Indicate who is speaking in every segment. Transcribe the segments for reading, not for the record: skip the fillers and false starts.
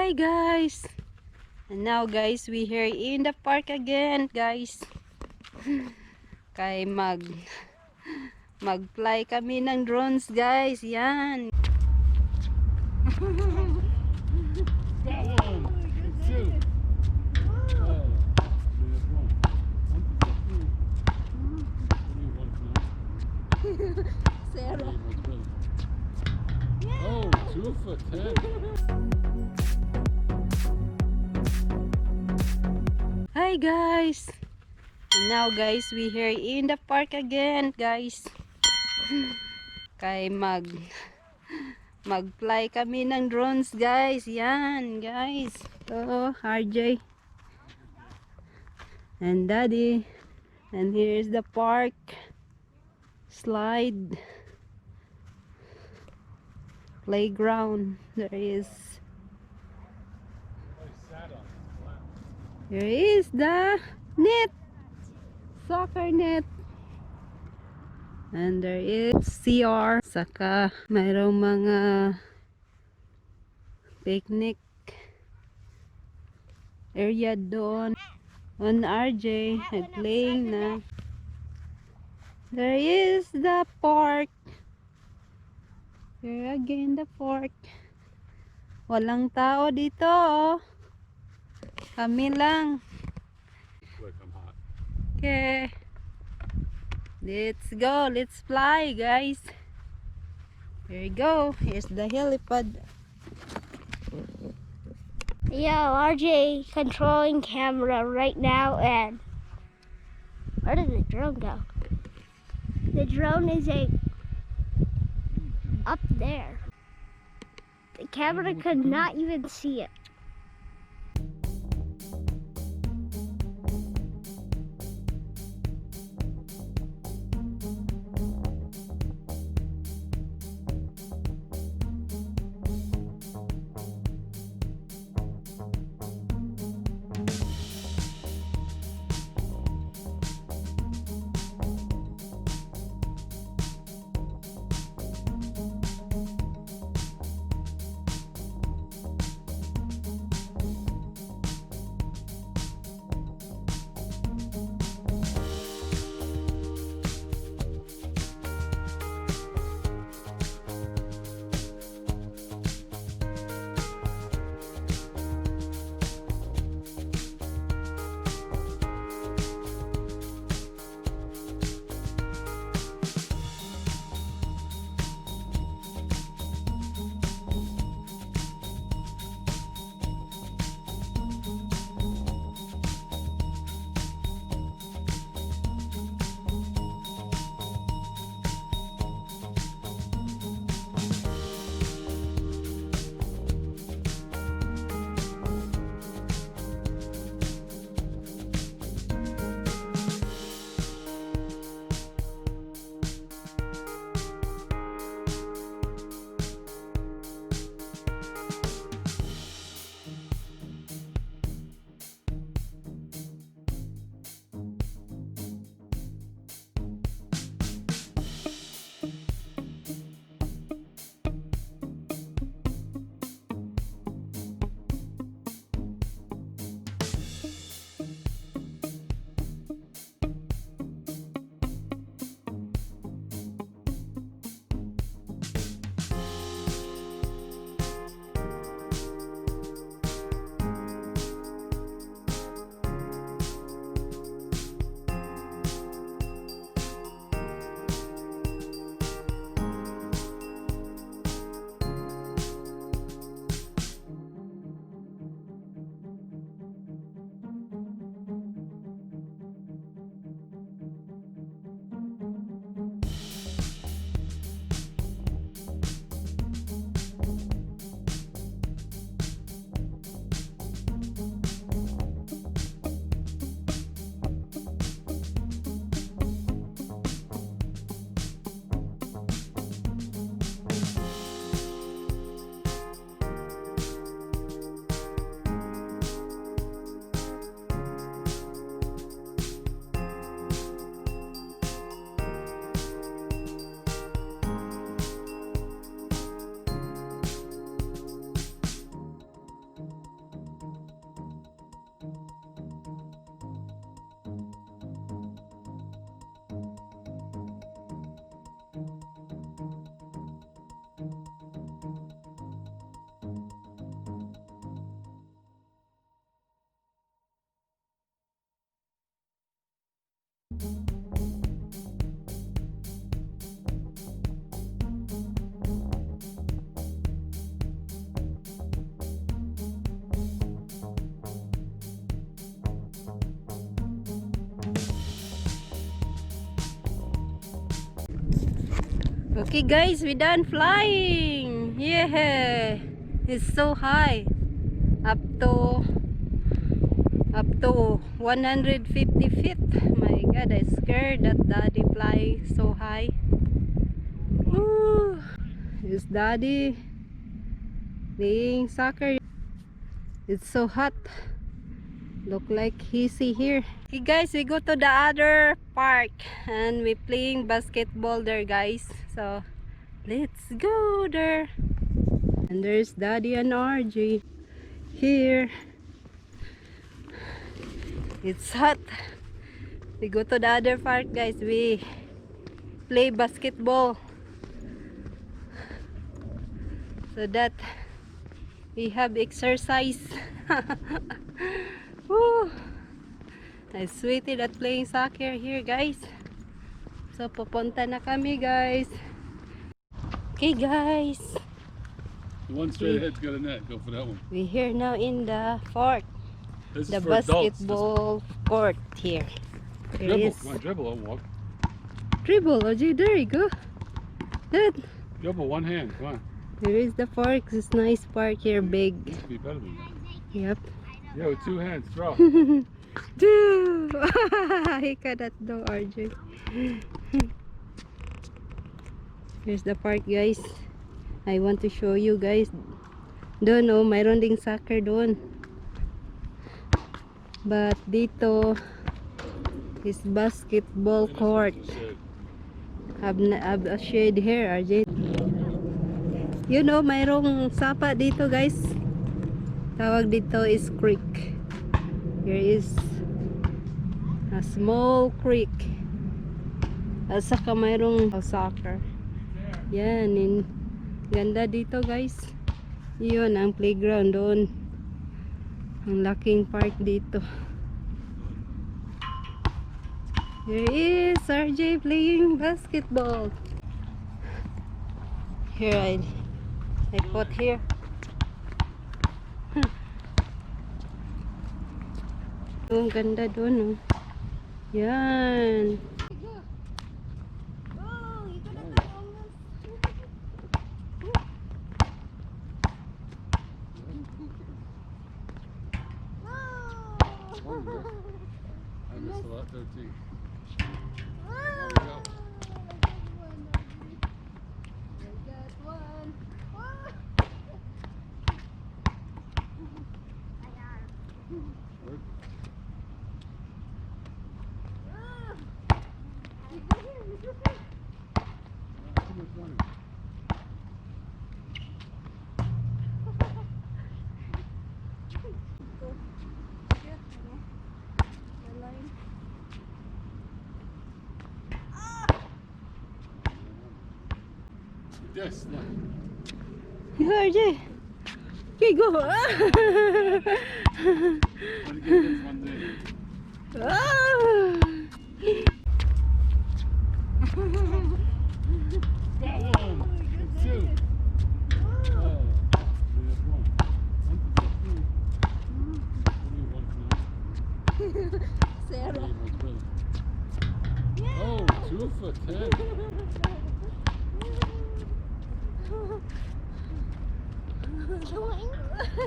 Speaker 1: Hi guys! And now guys, we here in the park again guys. Kay mag-fly kami ng drones guys. Yan.
Speaker 2: That one! It's two. Oh, there's one.
Speaker 1: Zero.
Speaker 2: Oh, 2 for 10.
Speaker 1: Hi guys! And now guys, we here in the park again guys. Kay mag-fly kami ng drones guys. Yan guys. Oh, RJ and Daddy. And here's the park slide playground. There is the net, soccer net, and there is CR, saka mayroong mga picnic area doon. On RJ nagplaying na. There is the park. Here again the park. Walang tao dito oh. Kami lang.
Speaker 2: Look, I'm hot.
Speaker 1: Okay. Let's go. Let's fly, guys. Here you go. Here's the helipad.
Speaker 3: Yo, RJ controlling camera right now, and where did the drone go? The drone is up there. The camera could not even see it.
Speaker 1: Okay guys, we done flying. Yeah, it's so high, up to 150 feet. My God, I scared that daddy fly so high. Woo. Is daddy playing soccer? It's so hot. Look like hissy here. Okay guys, we go to the other park and we playing basketball there guys. So let's go there. And there's daddy and RJ here. It's hot. We go to the other park guys. We play basketball so that we have exercise. Woo. I sweated at playing soccer here guys. So pupunta na kami guys. Okay guys,
Speaker 2: The one straight ahead's got a net. Go for that one.
Speaker 1: we're here now in the fort,
Speaker 2: This
Speaker 1: the
Speaker 2: is for adults.
Speaker 1: basketball court here. There
Speaker 2: Dribble.
Speaker 1: is
Speaker 2: Come on, dribble. I'll walk.
Speaker 1: dribble. OJ, there you go. Good.
Speaker 2: Dribble, one hand. Come on.
Speaker 1: There is the park. It's nice park here, big.
Speaker 2: This could be better than that.
Speaker 1: Yep.
Speaker 2: Yeah, with two hands. Throw.
Speaker 1: Dude, he cannot do RJ. Here's the park guys. I want to show you guys. Doon oh, mayroon ding soccer doon. But dito is basketball court. Have a shade here, RJ. You know, mayroong sapa dito guys. Tawag dito is creek. Here is a small creek. At saka mayroong soccer. Yan, ganda dito guys. Yun ang playground doon. Ang laking park dito. Here is RJ playing basketball. Here I put here. Ang ganda doon oh. Yan.
Speaker 2: I missed a lot there too. Yes, look.
Speaker 1: RJ. Okay, go.
Speaker 2: Let me get this one there.
Speaker 1: Ah.
Speaker 2: That one. That's two. Oh, there's one.
Speaker 1: Sarah.
Speaker 2: Oh, 2 for 10. Good.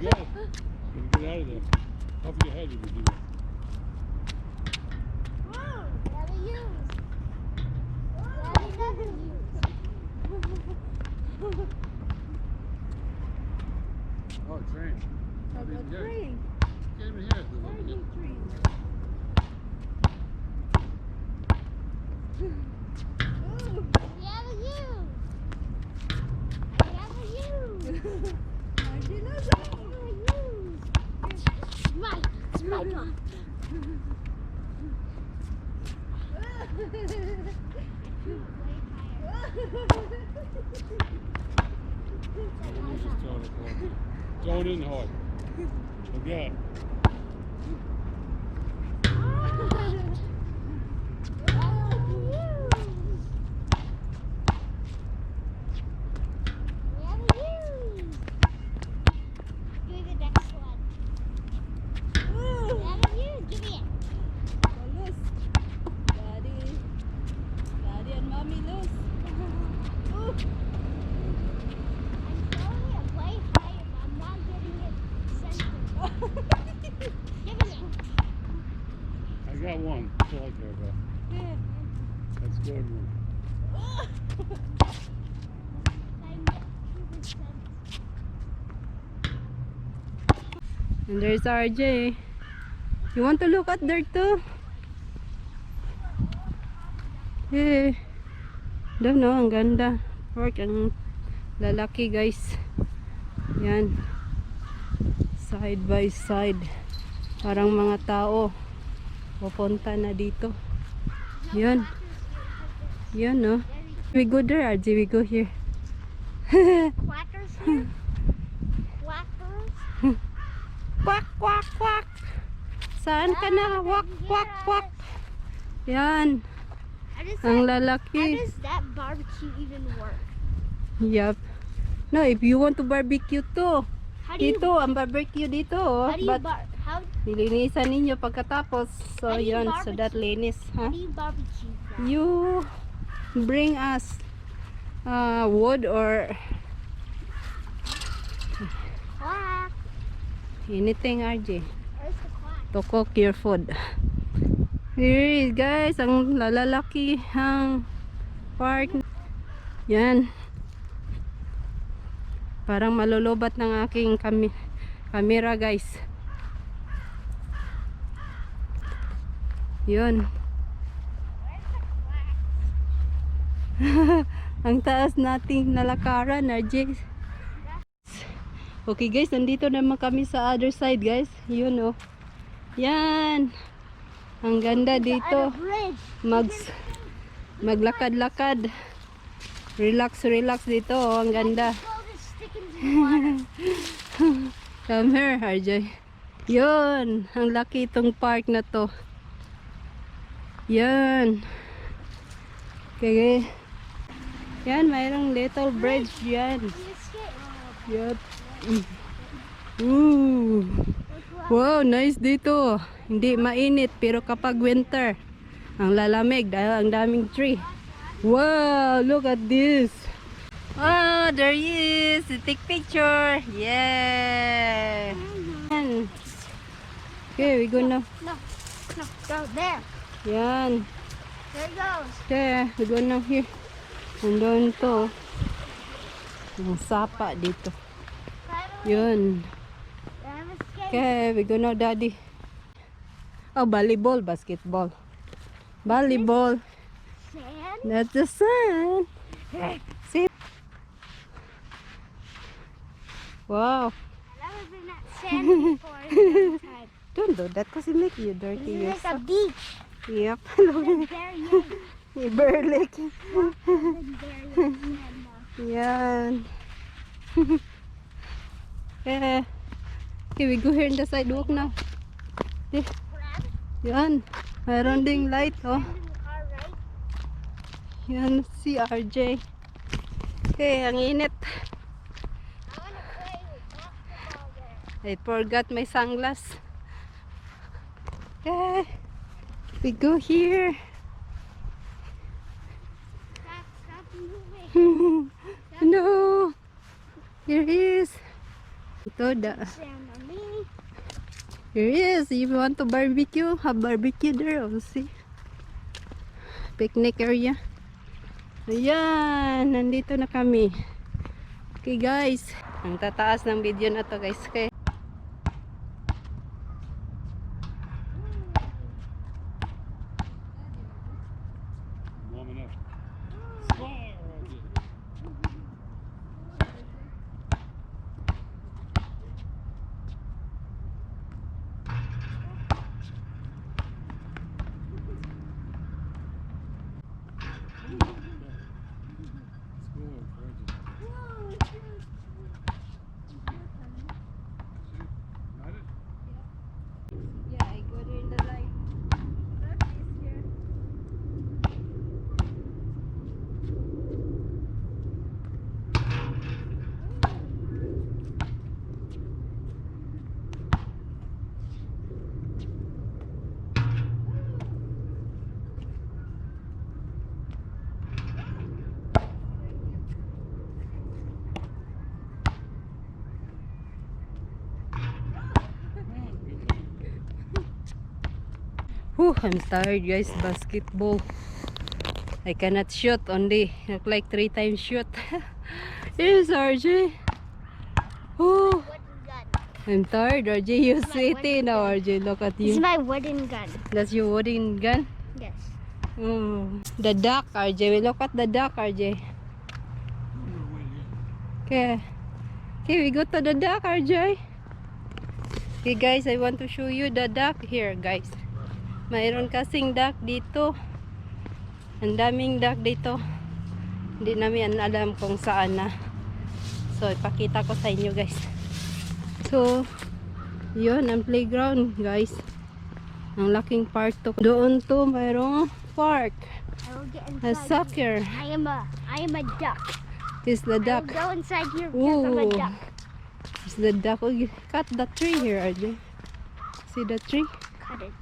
Speaker 2: Get out of there. Off your head if you do that. Oh, train. Not even here. Can't even hear it. Throw it in hard. Okay. I got one. That's all I care about. That's good one.
Speaker 1: And there's RJ. You want to look at there too? Eh, doon no, ang ganda. Park ang lalaki guys. Yan. Side by side. Parang mga tao. Pupunta na dito. Yan. Yan no. We go there, RJ. We go here.
Speaker 3: Quackers here? Quackers?
Speaker 1: Quack, quack, quack. Saan ka na? Quack, quack, quack. Yan. Ang
Speaker 3: How
Speaker 1: lalaki.
Speaker 3: does that barbecue even work?
Speaker 1: Yup. No, if you want to barbecue too.
Speaker 3: How do you,
Speaker 1: Dito, ang barbecue dito.
Speaker 3: how do you,
Speaker 1: But
Speaker 3: how
Speaker 1: nilinisan ninyo pagkatapos. So,
Speaker 3: How do you
Speaker 1: yun. So, that linis.
Speaker 3: do
Speaker 1: Huh?
Speaker 3: you barbecue that?
Speaker 1: You bring us wood or
Speaker 3: Quack.
Speaker 1: anything, RJ,
Speaker 3: Where's the quack?
Speaker 1: to cook your food. Here is guys, ang lalaki ang park. Yan. Parang malulubat ng aking camera guys. Yun. Ang taas nating nalakaran, RJ. Okay guys, nandito naman kami sa other side guys. Yun oh. Yan. Ang ganda dito. Maglakad-lakad. Relax dito oh. Ang ganda. Come here, RJ. Yun. Ang laki itong park na to. Yan. Okay. Yan, mayroong little bridge yan. Yup. Ooh. Wow, nice dito. Hindi mainit pero kapag winter, ang lalamig dahil ang daming tree. Wow, look at this. Oh, there he is. Take picture. Yeah. Yan. Okay, we go now.
Speaker 3: No, go there.
Speaker 1: Yan.
Speaker 3: There it goes.
Speaker 1: Okay, we go now here. Nandun to. Ang sapa dito. Yun. Okay, we go now, Daddy. Oh, volleyball, basketball. Volleyball.
Speaker 3: Sand.
Speaker 1: That's the sun. See? Wow.
Speaker 3: I was in that sand before a long time.
Speaker 1: Don't do that because it make you
Speaker 3: This
Speaker 1: dirty
Speaker 3: is like a
Speaker 1: yourself.
Speaker 3: beach.
Speaker 1: Yep.
Speaker 3: It's very young.
Speaker 1: Barely.
Speaker 3: It's very young sand now.
Speaker 1: Yan. Okay. Okay, we go here in the sidewalk now. Eh, yan. Mayroon ding light, oh.
Speaker 3: Alright.
Speaker 1: Yan si RJ. Okay, ang init.
Speaker 3: I want to play basketball there.
Speaker 1: I forgot my sunglass. Okay. We go here.
Speaker 3: Stop moving.
Speaker 1: No. Here he is. Ito da.
Speaker 3: Sand on me.
Speaker 1: Here he is. If you want to barbecue, have barbecue there. Oh, see. Picnic area. Ayan. Nandito na kami. Okay guys. Ang tataas ng video na to guys. Okay.
Speaker 2: Warming up. Score, Roger.
Speaker 1: Yeah, I go there in the light. Whew, I'm tired guys. Basketball. I cannot shoot. Only look like 3 times shoot. Here's RJ. Oh, I'm tired. RJ, you sweaty now. RJ, look at
Speaker 3: This is
Speaker 1: you.
Speaker 3: my wooden gun.
Speaker 1: That's your wooden gun.
Speaker 3: Yes.
Speaker 1: The duck, RJ. We look at the duck, RJ. Okay. Okay, we go to the duck, RJ. Okay guys, I want to show you the duck here, guys. Mayroon kasing duck dito. Ang daming duck dito. Hindi namin alam kung saan na. So, ipakita ko sa inyo, guys. So, yun ang playground, guys. Ang laking park to. Doon to, mayroong park.
Speaker 3: I will get
Speaker 1: A
Speaker 3: inside.
Speaker 1: soccer.
Speaker 3: I am a duck.
Speaker 1: Is the
Speaker 3: I
Speaker 1: duck.
Speaker 3: will go inside here because I'm a
Speaker 1: Ooh.
Speaker 3: duck.
Speaker 1: Is the duck. Oh, you cut the tree here, RJ. See the tree?
Speaker 3: Cut it.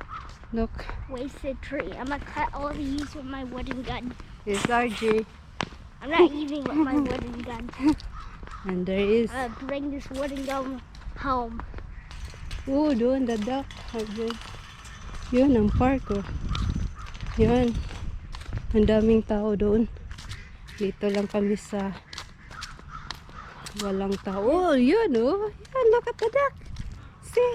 Speaker 1: Look.
Speaker 3: Wasted tree. I'm gonna cut all these with my wooden gun.
Speaker 1: It's RJ.
Speaker 3: I'm not eating with my wooden gun.
Speaker 1: And there is.
Speaker 3: I'm gonna bring this wooden gun home.
Speaker 1: Oh, doon the duck. RJ. Yun ang park, oh. Yun. Ang daming tao doon. Dito lang kami sa walang tao. Oh, yun, oh. Yan, look at the duck. See?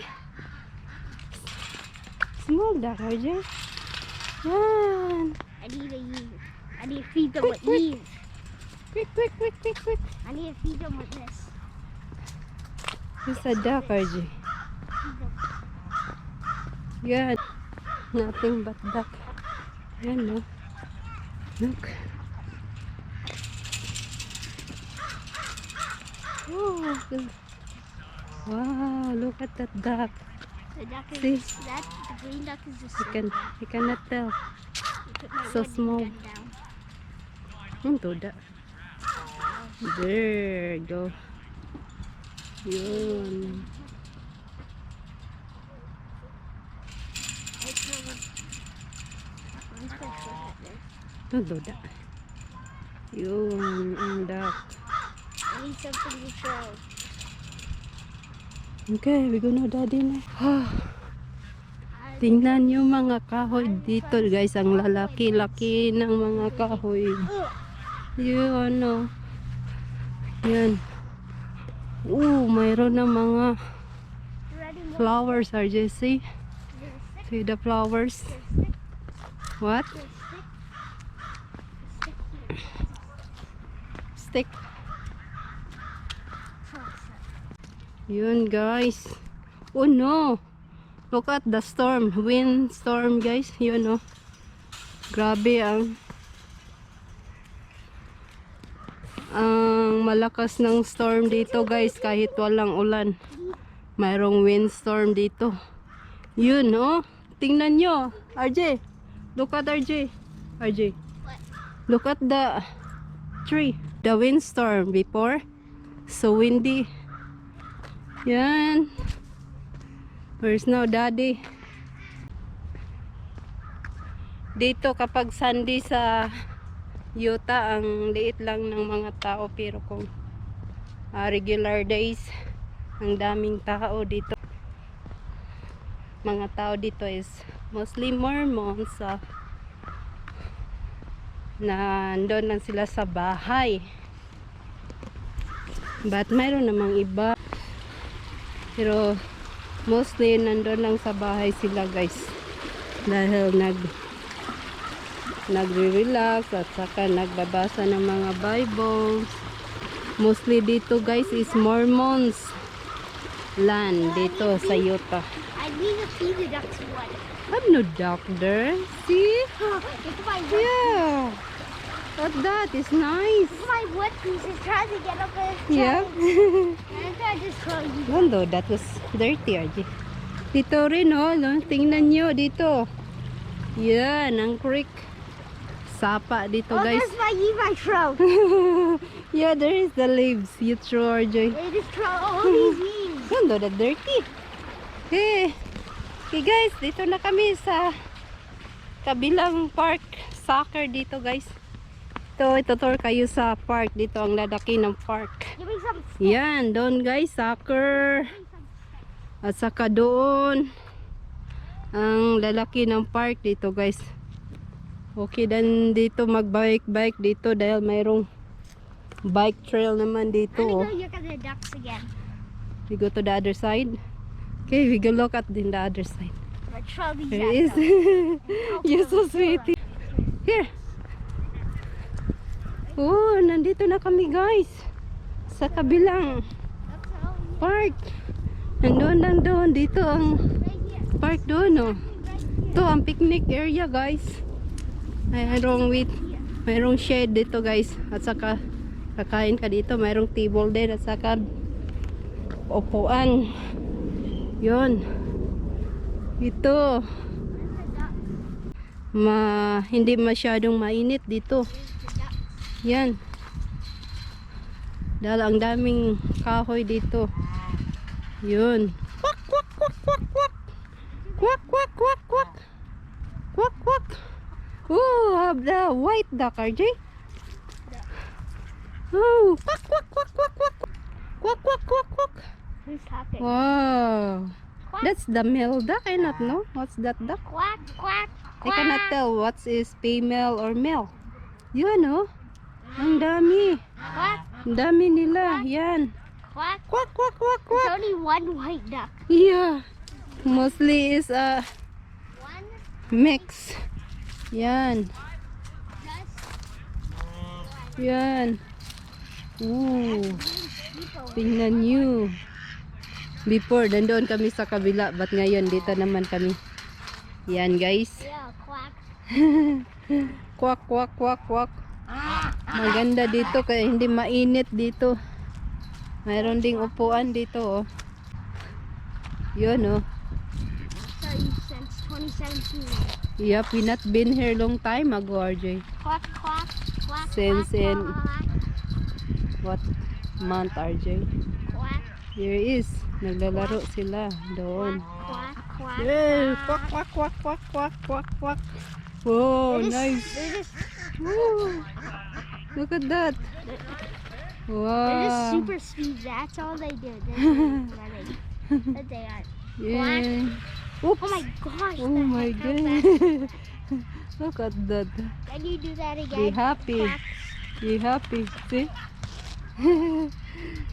Speaker 1: Small duck, RJ. Yan.
Speaker 3: I need to feed them with these.
Speaker 1: Quick, quick, quick, quick, quick.
Speaker 3: I need to feed them with this.
Speaker 1: It's a duck, RJ.
Speaker 3: Feed them.
Speaker 1: Yan. Nothing but duck. Yan, no. Look. Oh, good. Wow, look at that duck.
Speaker 3: The duck is
Speaker 1: See?
Speaker 3: the green duck is the
Speaker 1: You cannot tell.
Speaker 3: Put my
Speaker 1: so
Speaker 3: wooden
Speaker 1: small.
Speaker 3: gun down.
Speaker 1: Into that. There you go. Yun. Don't do that. Yun, ang duck.
Speaker 3: I need something to show.
Speaker 1: Okay, we gonna daddy na. Tingnan nyo mga kahoy dito guys. Ang lalaki-laki ng mga kahoy. Yun, ano. Yan. Mayroon na mga flowers, RJ. See? See the flowers? What? Stick. Yun guys. Oh no. Look at the storm. Wind storm guys. Yun oh. Grabe ang malakas ng storm dito guys. Kahit walang ulan. Mayroong windstorm dito. Yun oh. Tingnan nyo. RJ. Look at RJ. RJ. Look at the tree. The windstorm before. So windy. Yan. Where's now daddy? Dito kapag Sunday sa Utah, ang liit lang ng mga tao. Pero kung regular days, ang daming tao dito. Mga tao dito is mostly Mormons. Nandun lang sila sa bahay. But mayroon namang iba. Pero mostly nandun lang sa bahay sila guys. Dahil nagre-relax at saka nagbabasa ng mga Bibles. Mostly dito guys is Mormons land dito sa Utah.
Speaker 3: I need to feed the ducks one.
Speaker 1: I'm no doctor. See?
Speaker 3: It's my wood
Speaker 1: Yeah. But that is nice.
Speaker 3: It's my wood piece is trying to get up and
Speaker 1: Yeah.
Speaker 3: and I just throw you.
Speaker 1: Although that was dirty, RJ. Dito rin, oh. No? Tingnan nyo dito. Yan, ang creek. Sapa dito,
Speaker 3: Oh,
Speaker 1: guys.
Speaker 3: that's my I throw.
Speaker 1: Yeah, there is the leaves. You throw, RJ.
Speaker 3: They just throw all these leaves.
Speaker 1: Although that dirty. Hey. Okay, guys. Dito na kami sa kabilang park. Soccer dito, guys. Ito kayo sa park. Dito ang lalaki ng park.
Speaker 3: Give me some.
Speaker 1: Yan, doon guys, soccer. At saka doon, ang lalaki ng park dito guys. Okay dan dito mag-bike dito dahil mayroong bike trail naman dito.
Speaker 3: Let me
Speaker 1: Oh.
Speaker 3: go look at the ducks again.
Speaker 1: We go to the other side. Okay, we go look at the other side.
Speaker 3: Let's show these
Speaker 1: There is. You're so sweet. Here. Oh, nandito na kami guys. Sa kabilang park. Nandun dito ang park doon oh. Ito ang picnic area guys. Mayroong shade dito guys. At saka kakain ka dito. Mayroong table din at saka upuan. Yun. Ito. Hindi masyadong mainit dito. Yan. Dahil ang daming kahoy dito. Yun. Kwak kwak kwak kwak kwak. Kwak kwak kwak kwak. Kwak kwak. Oh, have the white duck, RJ. Oh, kwak kwak kwak kwak kwak. Kwak kwak kwak kwak.
Speaker 3: Who's talking?
Speaker 1: Wow.
Speaker 3: Quack.
Speaker 1: That's the male duck. I not know. What's that duck?
Speaker 3: Quack, quack,
Speaker 1: I cannot
Speaker 3: quack.
Speaker 1: tell what is female or male. Yun oh. Ang dami.
Speaker 3: Quack,
Speaker 1: Ang dami nila. Yan.
Speaker 3: quack.
Speaker 1: Quack quack quack
Speaker 3: There's
Speaker 1: quack.
Speaker 3: only one white duck.
Speaker 1: Yeah. Mostly is a
Speaker 3: One
Speaker 1: mix. Yan.
Speaker 3: just
Speaker 1: Yan. Ooh.
Speaker 3: people.
Speaker 1: Tingnan nyo. Before, nandoon kami sa kabila. But ngayon, dito naman kami. Yan guys.
Speaker 3: Yeah, quack.
Speaker 1: Kwak kwak kwak kwak. Maganda dito kaya hindi mainit dito. Mayroon ding upuan dito oh. Yun oh.
Speaker 3: Saw you since 2017.
Speaker 1: Yep, we not been here long time ago, RJ.
Speaker 3: Quack, quack, quack,
Speaker 1: Since
Speaker 3: quack,
Speaker 1: in-
Speaker 3: quack,
Speaker 1: What month, RJ?
Speaker 3: quack,
Speaker 1: Here is. Naglalaro sila doon.
Speaker 3: quack, quack,
Speaker 1: Yeah,
Speaker 3: quack.
Speaker 1: kwak kwak kwak kwak kwak kwak kwak. Oh,
Speaker 3: They're just-
Speaker 1: nice.
Speaker 3: They're just,
Speaker 1: Woo. Look at that.
Speaker 3: they're just
Speaker 1: Wow.
Speaker 3: super speed. That's all they do. They're just running. But they are.
Speaker 1: Yeah. Oops.
Speaker 3: Oh my gosh.
Speaker 1: Oh
Speaker 3: the
Speaker 1: my
Speaker 3: heck, how fast-
Speaker 1: god. Look at that.
Speaker 3: Can you do that again?
Speaker 1: Be happy.
Speaker 3: Quack.
Speaker 1: Be happy. See? Be
Speaker 3: Do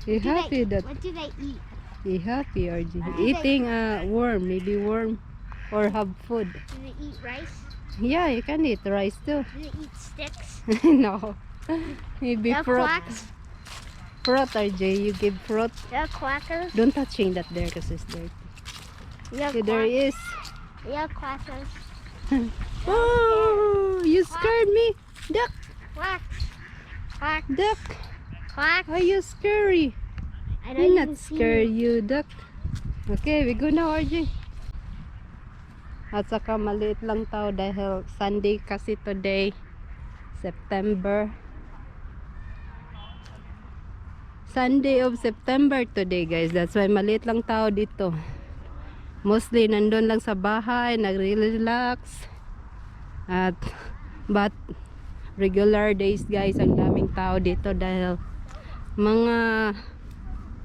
Speaker 3: they-
Speaker 1: happy that.
Speaker 3: What do they eat?
Speaker 1: Be happy, RG.
Speaker 3: What do they-
Speaker 1: Eating a worm, maybe worm, or have food.
Speaker 3: Do they eat rice?
Speaker 1: Yeah, you can eat rice too.
Speaker 3: Do they eat sticks?
Speaker 1: No. Maybe
Speaker 3: The
Speaker 1: fruit.
Speaker 3: quacks?
Speaker 1: Fruit, RJ. You give fruit.
Speaker 3: The quackers?
Speaker 1: Don't touching that there because it's dirty.
Speaker 3: The
Speaker 1: Okay, there he is.
Speaker 3: Yeah, quackers.
Speaker 1: Oh, you scared me. Duck,
Speaker 3: Quack. Quack.
Speaker 1: duck.
Speaker 3: Quack.
Speaker 1: Are you scary?
Speaker 3: I
Speaker 1: I'm
Speaker 3: don't
Speaker 1: not
Speaker 3: even see
Speaker 1: scared,
Speaker 3: you.
Speaker 1: you duck. Okay, we go now, RJ. At saka maliit lang tao dahil Sunday kasi today, Sunday of September today guys. That's why maliit lang tao dito. Mostly nandun lang sa bahay, nagre-relax. But regular days guys, ang daming tao dito dahil mga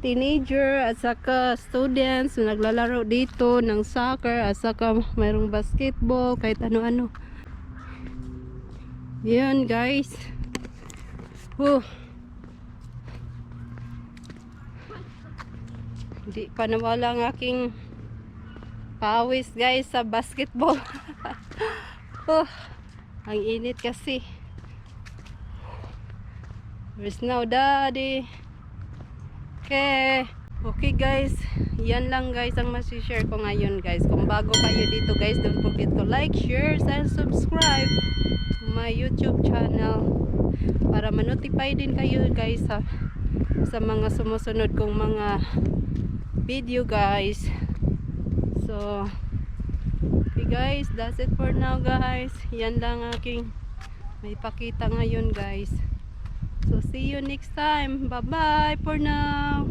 Speaker 1: teenager at saka students naglalaro dito ng soccer at saka mayroong basketball, kahit ano-ano. Yan guys. Hindi pa nawala ang aking pawis guys sa basketball. Ang init kasi. Where's now daddy? Okay guys, yan lang guys ang masishare ko ngayon guys. Kung bago kayo dito guys, don't forget to like, share, and subscribe to my YouTube channel para ma-notify din kayo guys sa mga sumusunod kong mga video guys. So okay guys, that's it for now guys. Yan lang aking may pakita ngayon guys. So see you next time. Bye bye for now.